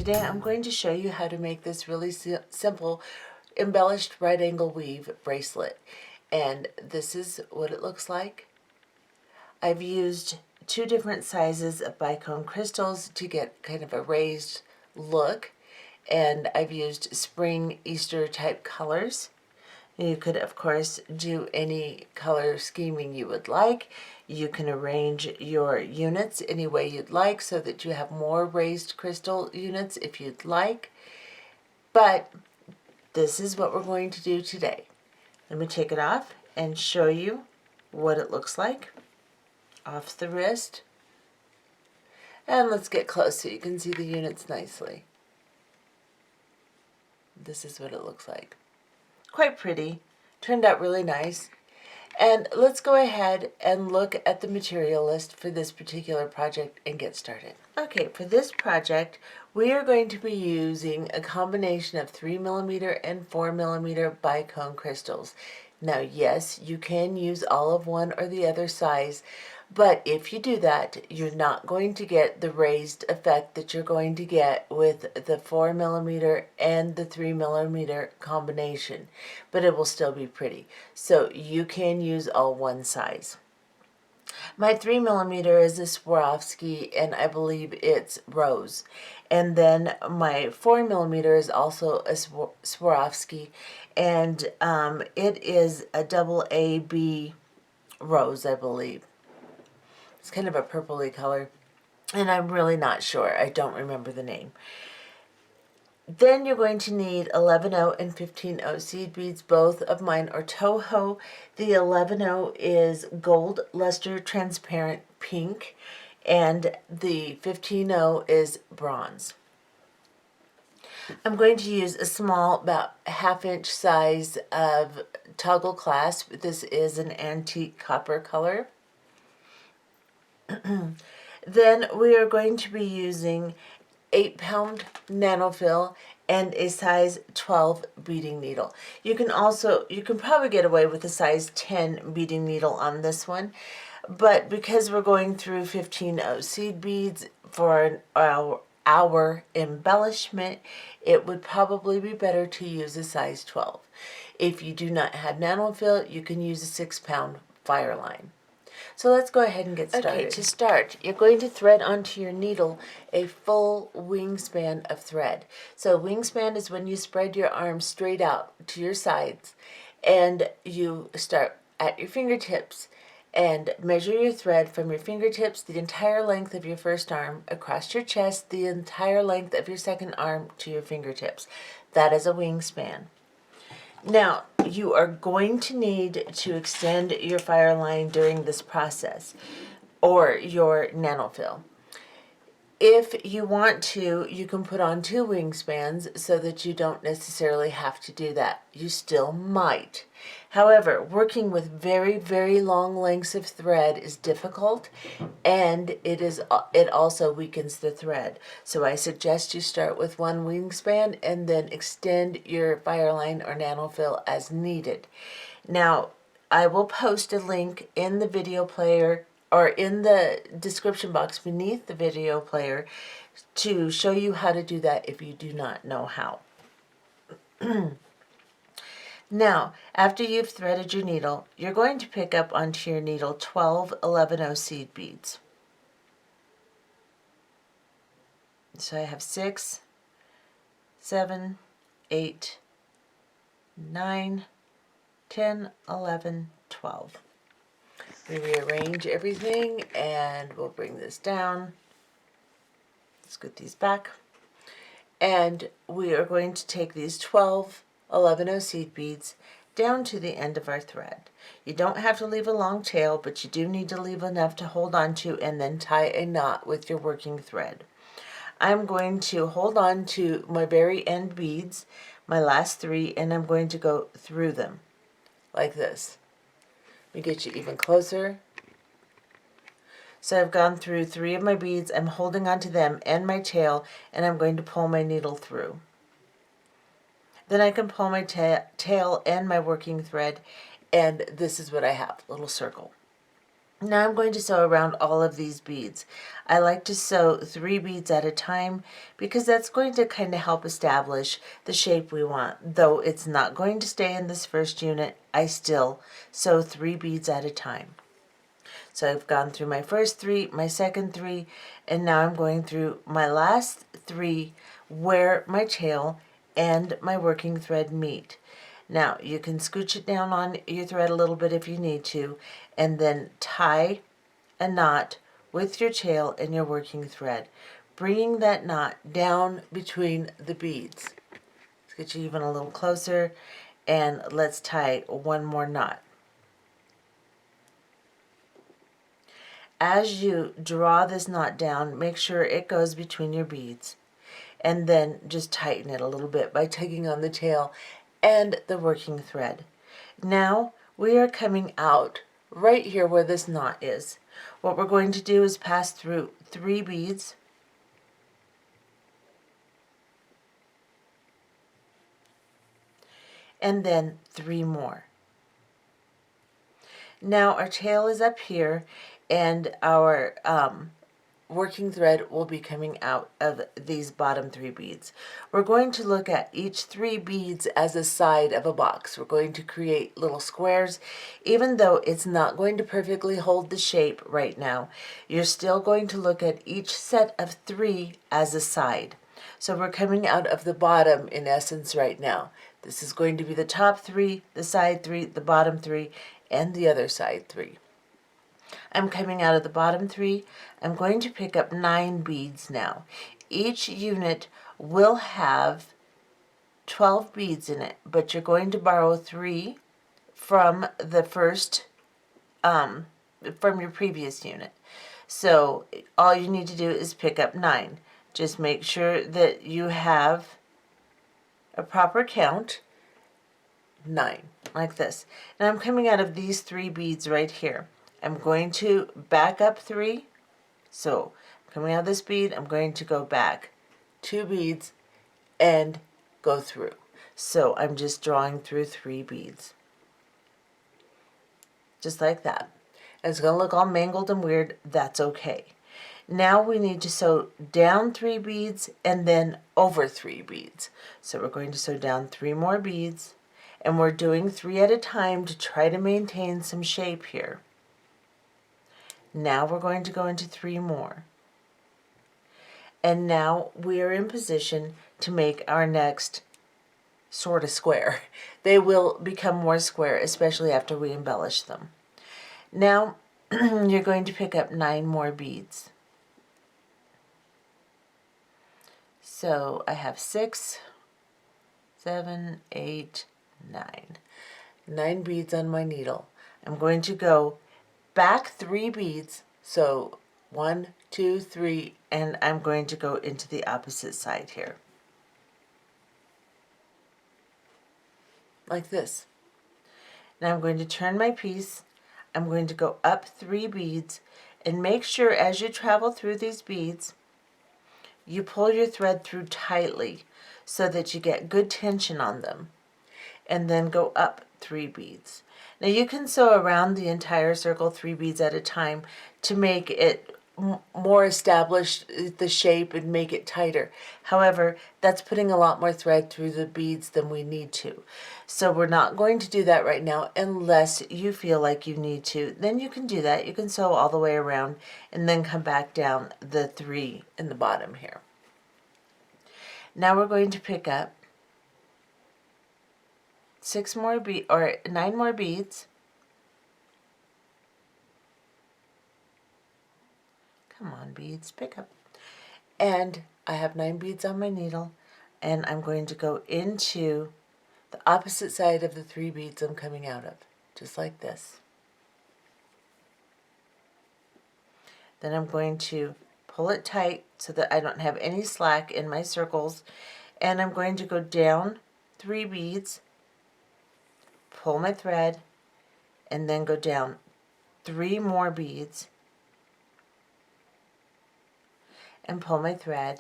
Today I'm going to show you how to make this really simple embellished right angle weave bracelet. And this is what it looks like. I've used two different sizes of Bicone crystals to get kind of a raised look. And I've used spring Easter type colors. You could, of course, do any color scheming you would like. You can arrange your units any way you'd like so that you have more raised crystal units if you'd like. But this is what we're going to do today. Let me take it off and show you what it looks like off the wrist. And let's get close so you can see the units nicely. This is what it looks like. Quite pretty. Turned out really nice. And let's go ahead and look at the material list for this particular project and get started. Okay, for this project, we are going to be using a combination of 3mm and 4mm Bicone crystals. Now, yes, you can use all of one or the other size, but if you do that, you're not going to get the raised effect that you're going to get with the 4mm and the 3mm combination, but it will still be pretty. So you can use all one size. My 3mm is a Swarovski, and I believe it's rose. And then my 4mm is also a Swarovski, and it is a double AB rose, I believe. It's kind of a purpley color, and I'm really not sure. I don't remember the name. Then you're going to need 11/0 and 15/0 seed beads. Both of mine are Toho. The 11/0 is gold luster transparent pink, and the 15/0 is bronze. I'm going to use a small, about 1/2 inch size of toggle clasp. This is an antique copper color. Then we are going to be using 8-pound Nanofil and a size 12 beading needle. You can probably get away with a size 10 beading needle on this one, but because we're going through 15/0 seed beads for our embellishment, it would probably be better to use a size 12. If you do not have Nanofil, you can use a 6-pound Fireline. So let's go ahead and get started. Okay, to start, you're going to thread onto your needle a full wingspan of thread. So wingspan is when you spread your arms straight out to your sides, and you start at your fingertips and measure your thread from your fingertips the entire length of your first arm across your chest, the entire length of your second arm to your fingertips. That is a wingspan. Now, you are going to need to extend your Fireline during this process, or your Nanofil. If you want to, you can put on 2 wingspans so that you don't necessarily have to do that. You still might. However, working with very, very long lengths of thread is difficult, and it also weakens the thread. So I suggest you start with 1 wingspan and then extend your Fireline or Nanofil as needed. Now, I will post a link in the video player or in the description box beneath the video player to show you how to do that if you do not know how. Now, after you've threaded your needle, you're going to pick up onto your needle 12 11/0 seed beads. So I have 6, 7, 8, 9, 10, 11, 12. We rearrange everything, and we'll bring this down. Let's get these back. And we are going to take these 12 11/0 seed beads down to the end of our thread. You don't have to leave a long tail, but you do need to leave enough to hold on to and then tie a knot with your working thread. I'm going to hold on to my very end beads, my last 3, and I'm going to go through them like this. Let me get you even closer. So I've gone through 3 of my beads. I'm holding onto them and my tail, and I'm going to pull my needle through. Then I can pull my tail and my working thread, and this is what I have, a little circle. Now I'm going to sew around all of these beads. I like to sew 3 beads at a time because that's going to kind of help establish the shape we want. Though it's not going to stay in this first unit, I still sew 3 beads at a time. So I've gone through my first 3, my second 3, and now I'm going through my last 3 where my tail and my working thread meet. Now you can scooch it down on your thread a little bit if you need to, and then tie a knot with your tail and your working thread, bringing that knot down between the beads. Let's get you even a little closer, and let's tie one more knot. As you draw this knot down, make sure it goes between your beads, and then just tighten it a little bit by tugging on the tail and the working thread. Now we are coming out right here where this knot is. What we're going to do is pass through 3 beads, and then 3 more. Now our tail is up here, and our working thread will be coming out of these bottom 3 beads. We're going to look at each 3 beads as a side of a box. We're going to create little squares. Even though it's not going to perfectly hold the shape right now, you're still going to look at each set of 3 as a side. So we're coming out of the bottom in essence right now. This is going to be the top 3, the side 3, the bottom 3, and the other side 3. I'm coming out of the bottom 3. I'm going to pick up 9 beads now. Each unit will have 12 beads in it, but you're going to borrow 3 from the first, from your previous unit. So all you need to do is pick up 9. Just make sure that you have a proper count, 9, like this. Now I'm coming out of these 3 beads right here. I'm going to back up 3. So coming out of this bead, I'm going to go back 2 beads and go through. So I'm just drawing through 3 beads. Just like that. And it's going to look all mangled and weird. That's okay. Now we need to sew down 3 beads and then over 3 beads. So we're going to sew down 3 more beads, and we're doing 3 at a time to try to maintain some shape here. Now we're going to go into 3 more. And now we are in position to make our next sort of square. They will become more square, especially after we embellish them. Now you're going to pick up 9 more beads. So I have 6, 7, 8, 9. 9 beads on my needle. I'm going to go back 3 beads, so 1, 2, 3, and I'm going to go into the opposite side here. Like this. Now I'm going to turn my piece. I'm going to go up 3 beads, and make sure as you travel through these beads, you pull your thread through tightly so that you get good tension on them, and then go up 3 beads. Now you can sew around the entire circle 3 beads at a time to make it more established, the shape, and make it tighter. However, that's putting a lot more thread through the beads than we need to. So we're not going to do that right now unless you feel like you need to. Then you can do that. You can sew all the way around and then come back down the 3 in the bottom here. Now we're going to pick up 9 more beads. Come on, beads, pick up. And I have 9 beads on my needle, and I'm going to go into the opposite side of the 3 beads I'm coming out of, just like this. Then I'm going to pull it tight so that I don't have any slack in my circles, and I'm going to go down 3 beads, pull my thread, and then go down 3 more beads and pull my thread.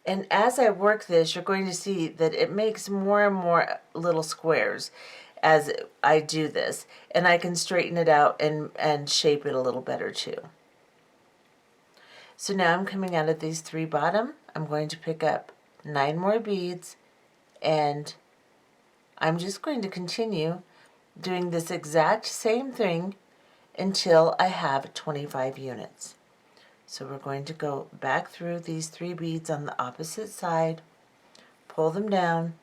And as I work this, you're going to see that it makes more and more little squares. as I do this, and I can straighten it out and shape it a little better too. So now I'm coming out of these 3 bottom. I'm going to pick up 9 more beads, and I'm just going to continue doing this exact same thing until I have 25 units. So we're going to go back through these 3 beads on the opposite side, pull them down,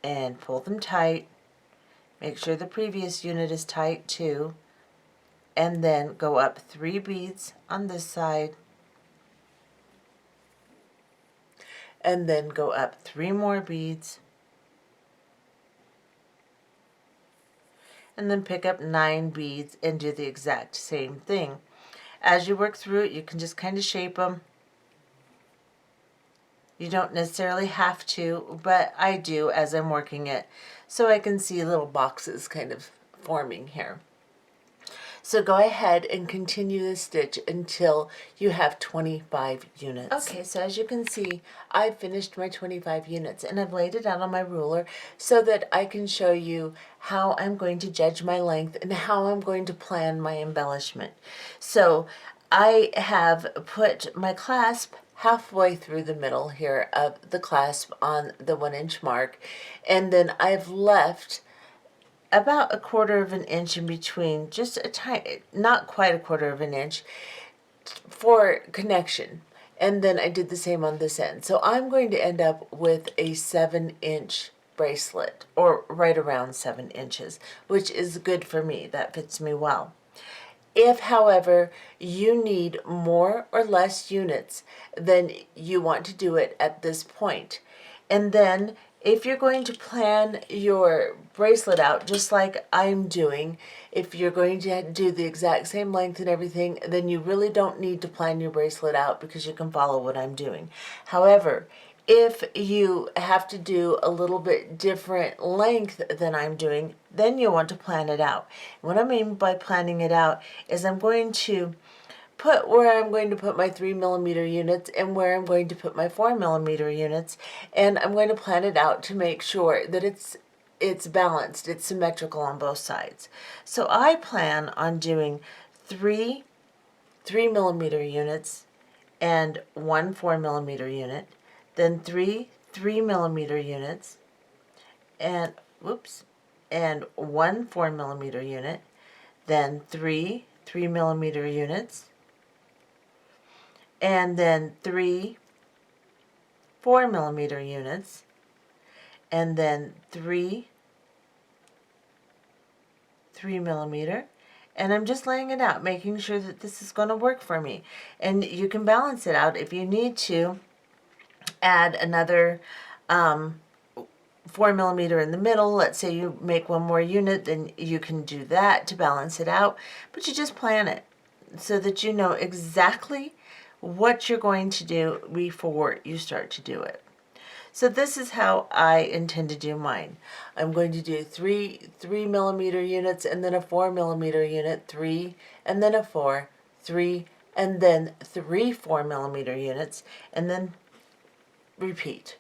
and pull them tight. Make sure the previous unit is tight too, and then go up 3 beads on this side, and then go up 3 more beads, and then pick up 9 beads and do the exact same thing. As you work through it, you can just kind of shape them. You don't necessarily have to, but I do as I'm working it, so I can see little boxes kind of forming here. So go ahead and continue the stitch until you have 25 units. Okay, so as you can see, I've finished my 25 units, and I've laid it out on my ruler so that I can show you how I'm going to judge my length and how I'm going to plan my embellishment. So I have put my clasp halfway through the middle here of the clasp on the 1-inch mark, and then I've left about 1/4 of an inch in between, just a tiny, not quite 1/4 of an inch for connection. And then I did the same on this end. So I'm going to end up with a 7-inch bracelet, or right around 7 inches, which is good for me. That fits me well. If, however, you need more or less units, then you want to do it at this point. And then if you're going to plan your bracelet out just like I'm doing, if you're going to do the exact same length and everything, then you really don't need to plan your bracelet out because you can follow what I'm doing. However, if you have to do a little bit different length than I'm doing, then you want to plan it out. What I mean by planning it out is I'm going to put where I'm going to put my 3mm units and where I'm going to put my 4mm units, and I'm going to plan it out to make sure that it's balanced, it's symmetrical on both sides. So I plan on doing 3 3mm units and 1 4mm unit, then 3 3mm units, and and 1 4mm unit, then 3 3mm units, and then 3 4mm units, and then 3 3mm, and I'm just laying it out, making sure that this is going to work for me. And you can balance it out if you need to add another 4mm in the middle. Let's say you make 1 more unit, then you can do that to balance it out, but you just plan it so that you know exactly what you're going to do before you start to do it. So this is how I intend to do mine. I'm going to do 3 3mm units, and then a 4mm unit, 3, and then a 4, 3, and then 3 4mm units, and then repeat.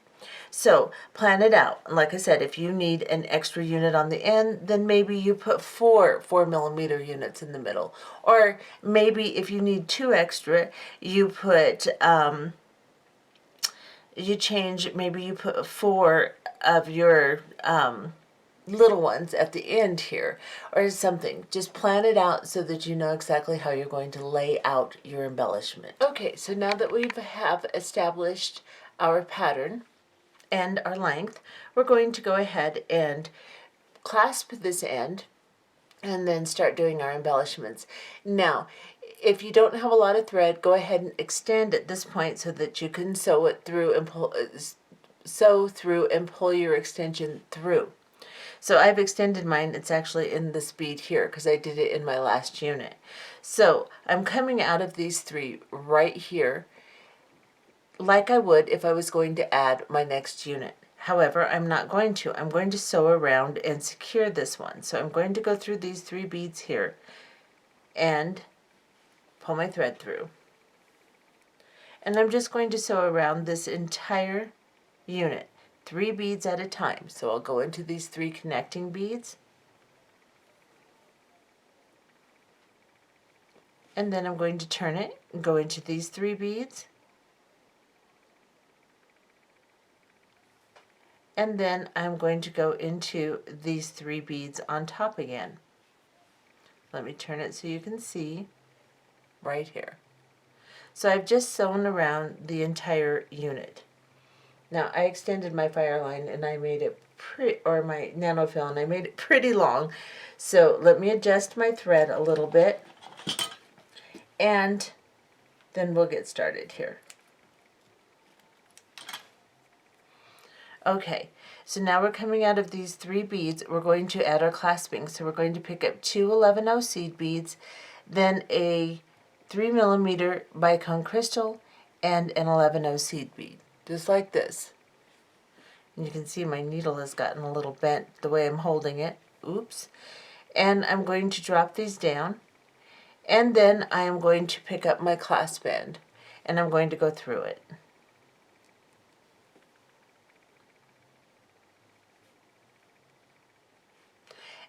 So plan it out. Like I said, if you need an extra unit on the end, then maybe you put 4 4mm units in the middle. Or maybe if you need 2 extra, you put, maybe you put 4 of your little ones at the end here or something. Just plan it out so that you know exactly how you're going to lay out your embellishment. Okay, so now that we have established our pattern and our length, we're going to go ahead and clasp this end and then start doing our embellishments. Now, if you don't have a lot of thread, go ahead and extend at this point so that you can sew it through and pull your extension through. So I've extended mine. It's actually in this bead here because I did it in my last unit. So I'm coming out of these 3 right here like I would if I was going to add my next unit. However, I'm not going to. I'm going to sew around and secure this one. So I'm going to go through these 3 beads here and pull my thread through. And I'm just going to sew around this entire unit. 3 beads at a time. So I'll go into these 3 connecting beads, and then I'm going to turn it and go into these 3 beads, and then I'm going to go into these 3 beads on top again. Let me turn it so you can see right here. So I've just sewn around the entire unit. Now I extended my Fireline and I made it or my Nanofil, and I made it pretty long. So let me adjust my thread a little bit, and then we'll get started here. Okay, so now we're coming out of these 3 beads. We're going to add our clasping. So we're going to pick up 2 11-0 seed beads, then a 3mm Bicone crystal, and an 11-0 seed bead, just like this. And you can see my needle has gotten a little bent the way I'm holding it. Oops. And I'm going to drop these down, and then I am going to pick up my clasp band, and I'm going to go through it.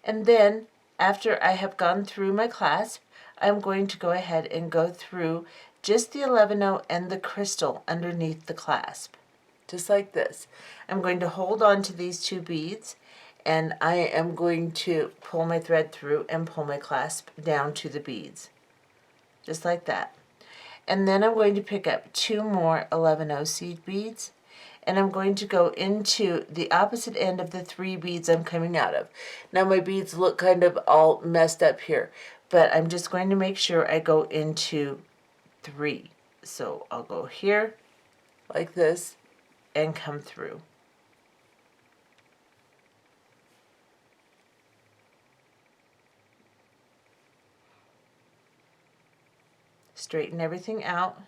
And then, after I have gone through my clasp, I'm going to go ahead and go through just the 11-0 and the crystal underneath the clasp, just like this. I'm going to hold on to these 2 beads, and I am going to pull my thread through and pull my clasp down to the beads, just like that. And then I'm going to pick up 2 more 11-0 seed beads, and I'm going to go into the opposite end of the 3 beads I'm coming out of. Now my beads look kind of all messed up here, but I'm just going to make sure I go into 3. So I'll go here like this and come through. Straighten everything out.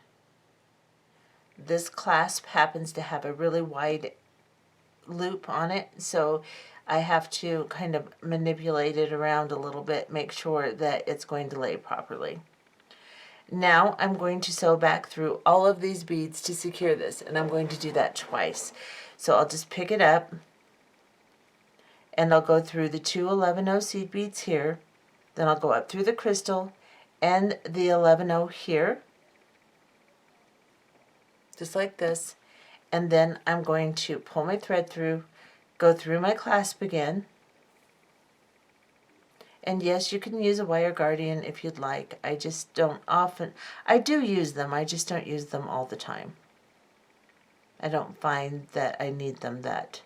This clasp happens to have a really wide loop on it, so I have to kind of manipulate it around a little bit, make sure that it's going to lay properly. Now I'm going to sew back through all of these beads to secure this, and I'm going to do that twice. So I'll just pick it up, and I'll go through the 2 11-0 seed beads here, then I'll go up through the crystal and the 11-0 here, just like this, and then I'm going to pull my thread through, go through my clasp again, and yes, you can use a wire guardian if you'd like. I just don't often, I do use them, I just don't use them all the time. I don't find that I need them that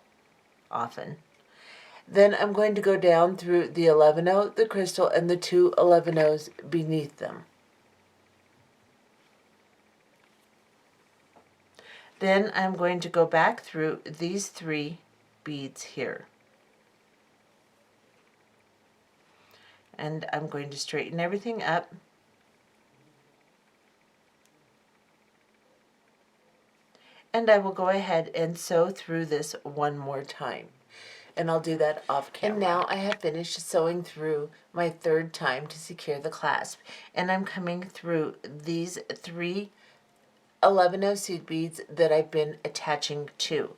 often. Then I'm going to go down through the 11-0, the crystal, and the 2 11-0s beneath them. Then I'm going to go back through these 3 beads here. And I'm going to straighten everything up. And I will go ahead and sew through this one more time. And I'll do that off camera. And now I have finished sewing through my 3rd time to secure the clasp. And I'm coming through these 3 11-0 seed beads that I've been attaching to.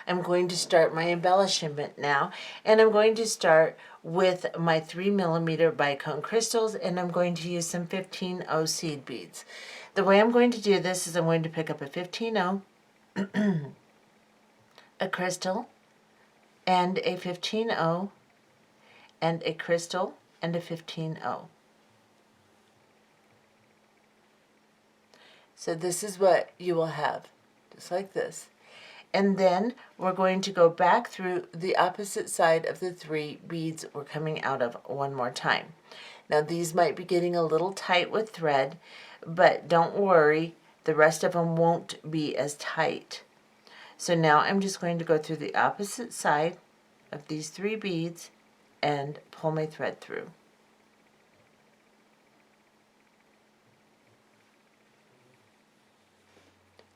I'm going to start my embellishment now, and I'm going to start with my 3mm Bicone crystals, and I'm going to use some 15-0 seed beads. The way I'm going to do this is I'm going to pick up a 15-0, a crystal, and a 15-0, and a crystal, and a 15-0. So this is what you will have, just like this. And then we're going to go back through the opposite side of the 3 beads we're coming out of one more time. Now these might be getting a little tight with thread, but don't worry, the rest of them won't be as tight. So now I'm just going to go through the opposite side of these 3 beads and pull my thread through.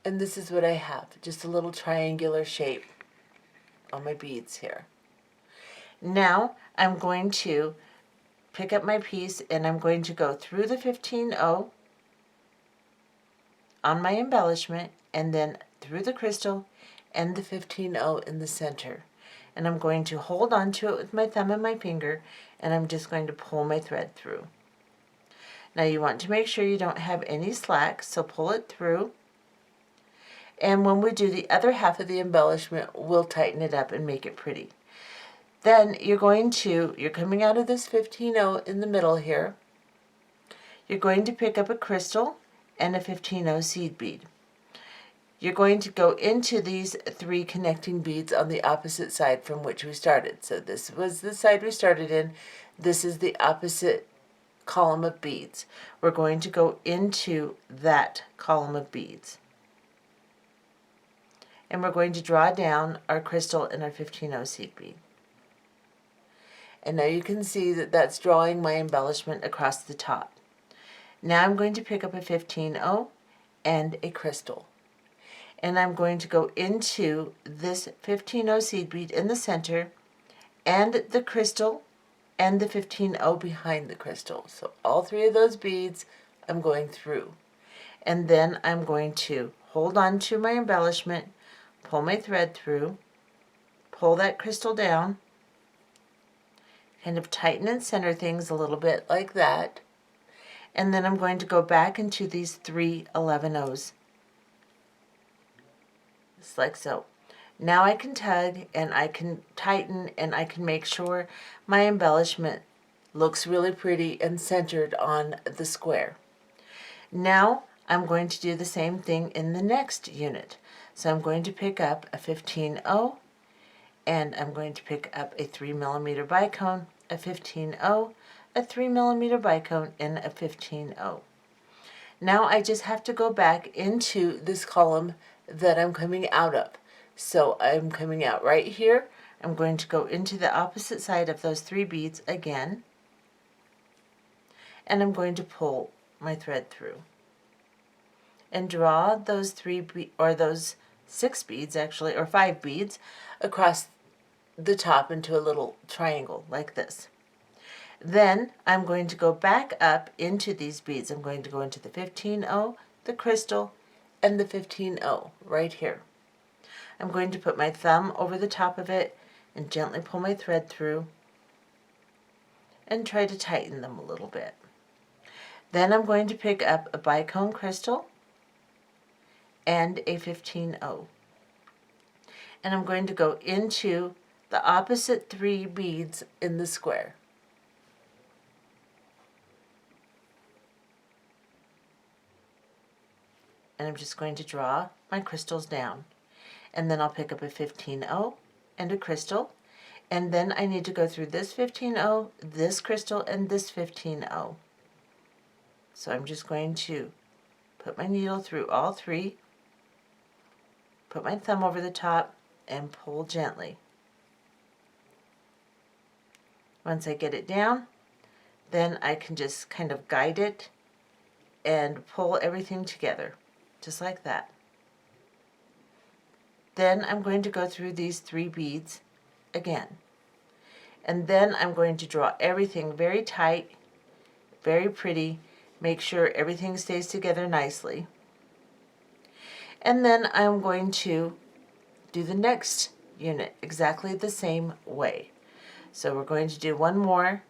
And this is what I have, just a little triangular shape on my beads here. Now I'm going to pick up my piece and I'm going to go through the 15-0 on my embellishment, and then through the crystal and the 15-0 in the center. And I'm going to hold on to it with my thumb and my finger, and I'm just going to pull my thread through. Now you want to make sure you don't have any slack, so pull it through. And when we do the other half of the embellishment, we'll tighten it up and make it pretty. Then you're coming out of this 15-0 in the middle here. You're going to pick up a crystal and a 15-0 seed bead. You're going to go into these 3 connecting beads on the opposite side from which we started. So this was the side we started in. This is the opposite column of beads. We're going to go into that column of beads. And we're going to draw down our crystal and our 15-0 seed bead. And now you can see that that's drawing my embellishment across the top. Now I'm going to pick up a 15-0 and a crystal. And I'm going to go into this 15-0 seed bead in the center and the crystal and the 15-0 behind the crystal. So all 3 of those beads I'm going through. And then I'm going to hold on to my embellishment, pull my thread through, pull that crystal down, kind of tighten and center things a little bit like that. And then I'm going to go back into these 3 11-0s. Just like so. Now I can tug and I can tighten and I can make sure my embellishment looks really pretty and centered on the square. Now I'm going to do the same thing in the next unit. So I'm going to pick up a 15-0 and I'm going to pick up a 3mm bicone, a 15-0, a 3mm bicone, and a 15-0. Now I just have to go back into this column that I'm coming out of. So I'm coming out right here. I'm going to go into the opposite side of those 3 beads again, and I'm going to pull my thread through and draw those 6 beads actually, or 5 beads across the top into a little triangle like this. Then I'm going to go back up into these beads. I'm going to go into the 15-0, the crystal, and the 15-0 right here. I'm going to put my thumb over the top of it and gently pull my thread through and try to tighten them a little bit. Then I'm going to pick up a bicone crystal and a 15-0. And I'm going to go into the opposite 3 beads in the square. And I'm just going to draw my crystals down. And then I'll pick up a 15-0 and a crystal. And then I need to go through this 15-0, this crystal, and this 15-0. So I'm just going to put my needle through all 3, put my thumb over the top, and pull gently. Once I get it down, then I can just kind of guide it and pull everything together, just like that. Then I'm going to go through these 3 beads again. And then I'm going to draw everything very tight, very pretty, make sure everything stays together nicely. And then I'm going to do the next unit exactly the same way. So we're going to do one more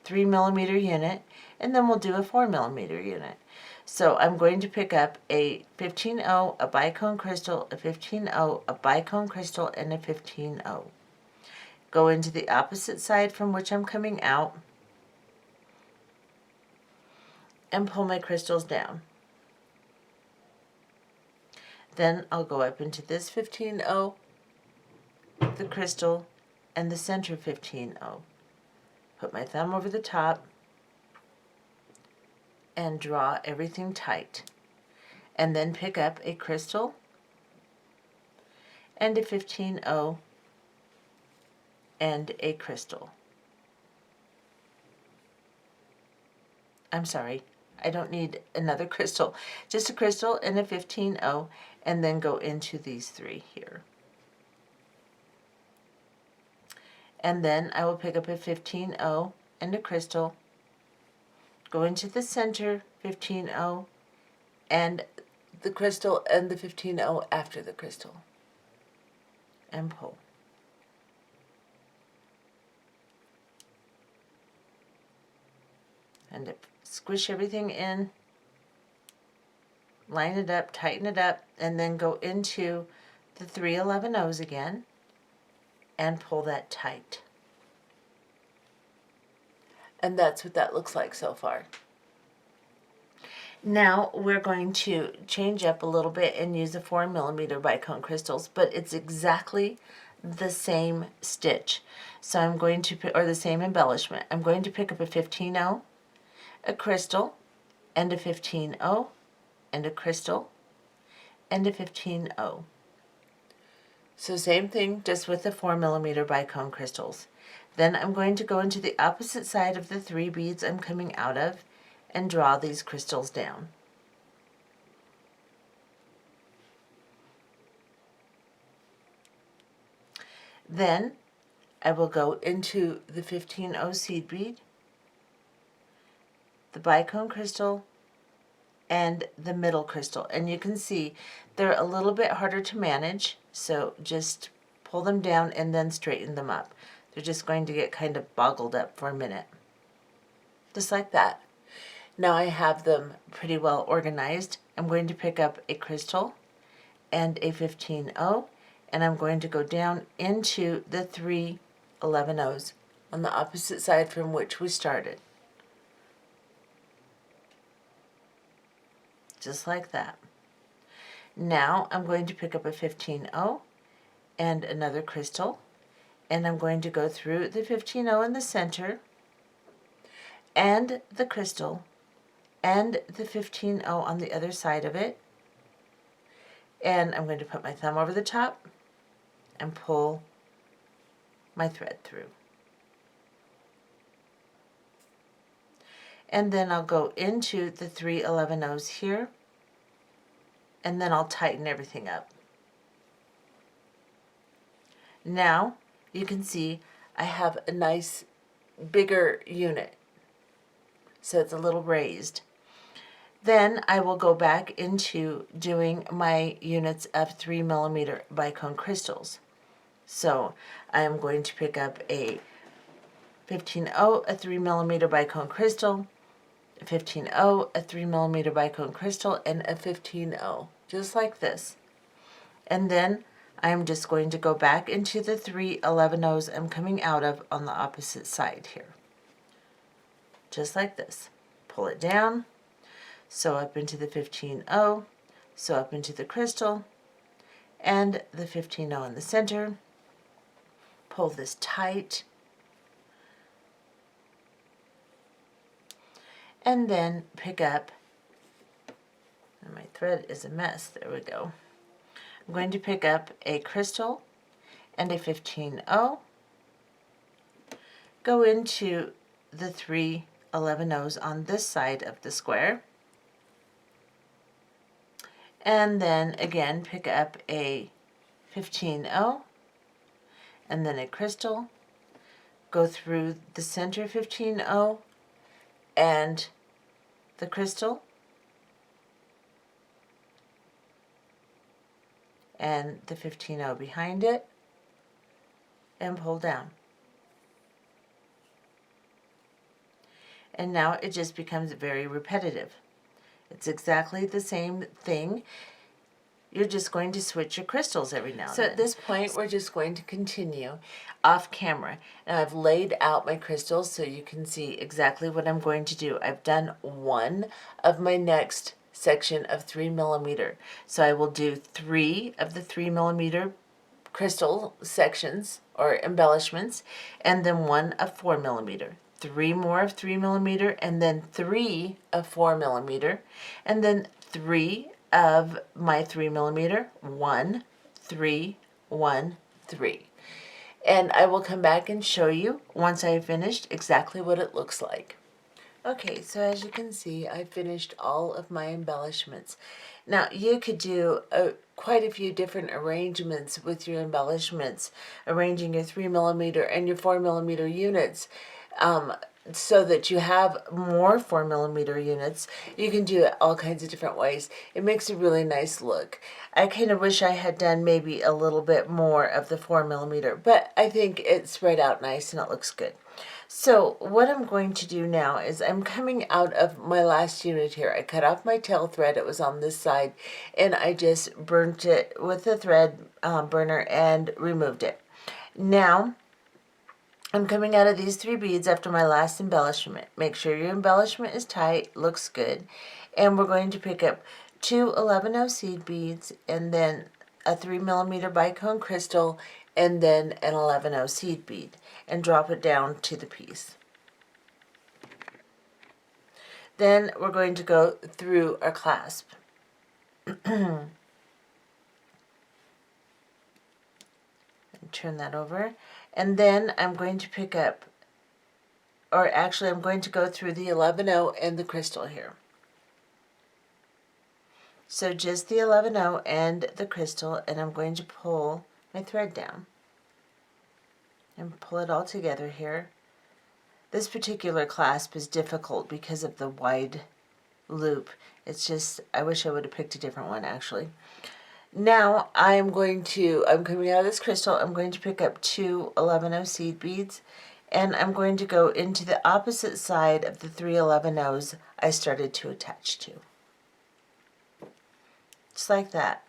3mm unit, and then we'll do a 4mm unit. So I'm going to pick up a 15-0, a bicone crystal, a 15-0, a bicone crystal, and a 15-0. Go into the opposite side from which I'm coming out and pull my crystals down. Then I'll go up into this 15-0, the crystal, and the center 15-0. Put my thumb over the top and draw everything tight. And then pick up a crystal and a 15-0 and a crystal. I'm sorry, I don't need another crystal. Just a crystal and a 15-0, and then go into these 3 here. And then I will pick up a 15-0 and a crystal, go into the center 15-0, and the crystal and the 15-0 after the crystal. and pull. And squish everything in, line it up, tighten it up, and then go into the 311 again and pull that tight. And that's what that looks like so far. Now we're going to change up a little bit and use the 4mm Bicone crystals, but it's exactly the same stitch. So I'm going to, or the same embellishment. I'm going to pick up a 15-0, a crystal, and a 15-0, and a crystal, and a 15-0. So same thing, just with the 4mm Bicone crystals. Then I'm going to go into the opposite side of the 3 beads I'm coming out of and draw these crystals down. Then I will go into the 15-0 seed bead, the Bicone crystal, and the middle crystal. And you can see they're a little bit harder to manage, so just pull them down and then straighten them up. They're just going to get kind of boggled up for a minute. Just like that. Now I have them pretty well organized. I'm going to pick up a crystal and a 15-0, and I'm going to go down into the 3 11-0s on the opposite side from which we started. Just like that. Now I'm going to pick up a 15-0 and another crystal, and I'm going to go through the 15-0 in the center and the crystal and the 15-0 on the other side of it, and I'm going to put my thumb over the top and pull my thread through. And then I'll go into the 3 11-0s here, and then I'll tighten everything up. Now you can see I have a nice bigger unit, so it's a little raised. Then I will go back into doing my units of 3mm Bicone crystals. So I am going to pick up a 15-0, a 3mm Bicone crystal, a 15-0, a 3mm Bicone crystal, and a 15-0, just like this. And then I'm just going to go back into the 3 11-0s I'm coming out of on the opposite side here. Just like this. Pull it down, sew up into the 15-0, sew up into the crystal, and the 15-0 in the center. Pull this tight, and then pick up, and my thread is a mess, there we go. I'm going to pick up a crystal and a 15-0, go into the 3 11-0s on this side of the square, and then again pick up a 15-0 and then a crystal, go through the center 15-0 and the crystal, and the 15-0 behind it, and pull down. And now it just becomes very repetitive. It's exactly the same thing. You're just going to switch your crystals every now and then. So at this point, we're just going to continue off camera. And I've laid out my crystals so you can see exactly what I'm going to do. I've done one of my next section of 3mm. So I will do 3 of the 3mm crystal sections or embellishments, and then 1 of 4mm. 3 more of 3mm, and then 3 of 4mm, and then 3 of my 3mm, 1, 3, 1, 3. And I will come back and show you once I've finished exactly what it looks like. Okay, so as you can see, I finished all of my embellishments. Now, you could do quite a few different arrangements with your embellishments, arranging your 3mm and your 4mm units so that you have more 4mm units. You can do it all kinds of different ways. It makes a really nice look. I kind of wish I had done maybe a little bit more of the 4mm, but I think it spread out nice and it looks good. So what I'm going to do now is I'm coming out of my last unit here. I cut off my tail thread. It was on this side, and I just burnt it with the thread burner and removed it. Now I'm coming out of these 3 beads after my last embellishment. Make sure your embellishment is tight, looks good. And we're going to pick up 2 11-0 seed beads and then a 3mm Bicone crystal and then an 11-0 seed bead and drop it down to the piece. Then we're going to go through our clasp. And turn that over. And then I'm going to pick up, or actually I'm going to go through the 11-0 and the crystal here. So just the 11-0 and the crystal, and I'm going to pull my thread down and pull it all together here. This particular clasp is difficult because of the wide loop. It's just, I wish I would have picked a different one actually. Now I'm coming out of this crystal, I'm going to pick up 2 11-0 seed beads, and I'm going to go into the opposite side of the 3 11-0s I started to attach to. Just like that.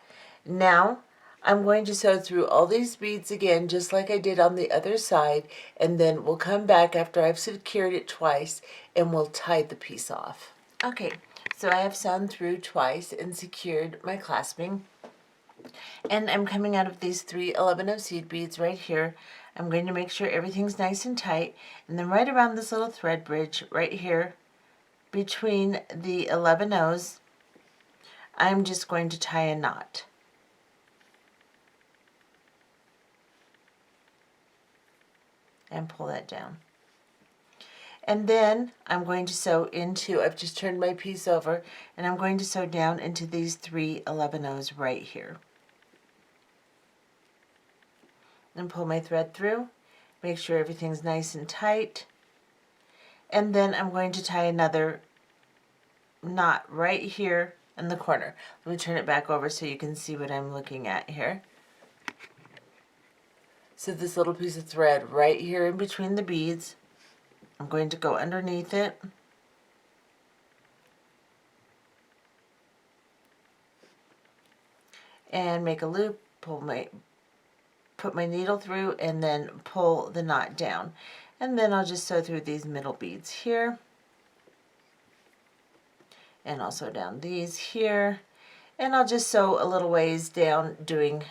Now I'm going to sew through all these beads again, just like I did on the other side, and then we'll come back after I've secured it twice and we'll tie the piece off. Okay, so I have sewn through twice and secured my clasping. And I'm coming out of these 3 11-0 seed beads right here. I'm going to make sure everything's nice and tight. And then right around this little thread bridge right here between the 11-0s, I'm just going to tie a knot. And pull that down. And then I'm going to sew into, I've just turned my piece over, and I'm going to sew down into these 3 11-0s right here. And pull my thread through, make sure everything's nice and tight, and then I'm going to tie another knot right here in the corner. Let me turn it back over so you can see what I'm looking at here. So this little piece of thread right here in between the beads, I'm going to go underneath it and make a loop, put my needle through, and then pull the knot down. And then I'll just sew through these middle beads here, and I'll sew down these here, and I'll just sew a little ways down doing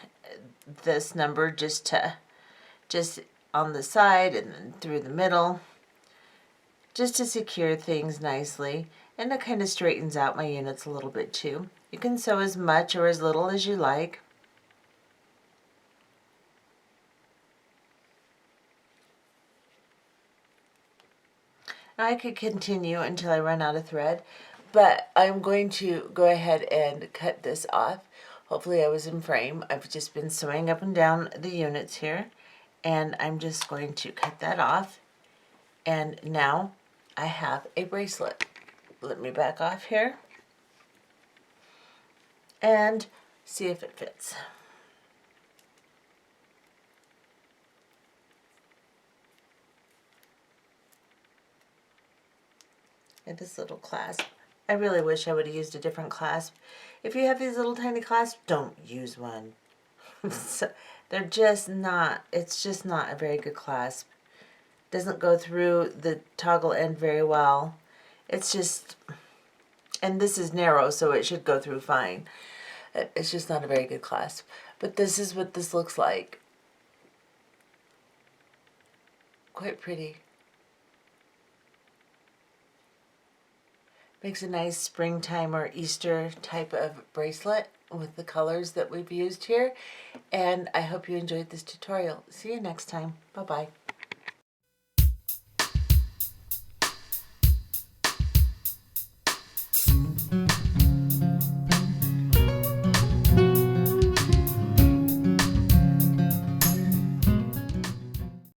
this number just on the side and then through the middle, just to secure things nicely, and it kind of straightens out my units a little bit too. You can sew as much or as little as you like. I could continue until I run out of thread, but I'm going to go ahead and cut this off. Hopefully I was in frame. I've just been sewing up and down the units here, and I'm just going to cut that off. And now I have a bracelet. Let me back off here and see if it fits. And this little clasp. I really wish I would have used a different clasp. If you have these little tiny clasps, don't use one. So, they're just not, it's just not a very good clasp. Doesn't go through the toggle end very well. It's just, and this is narrow, so it should go through fine. It's just not a very good clasp. But this is what this looks like. Quite pretty. Makes a nice springtime or Easter type of bracelet with the colors that we've used here. And I hope you enjoyed this tutorial. See you next time. Bye-bye.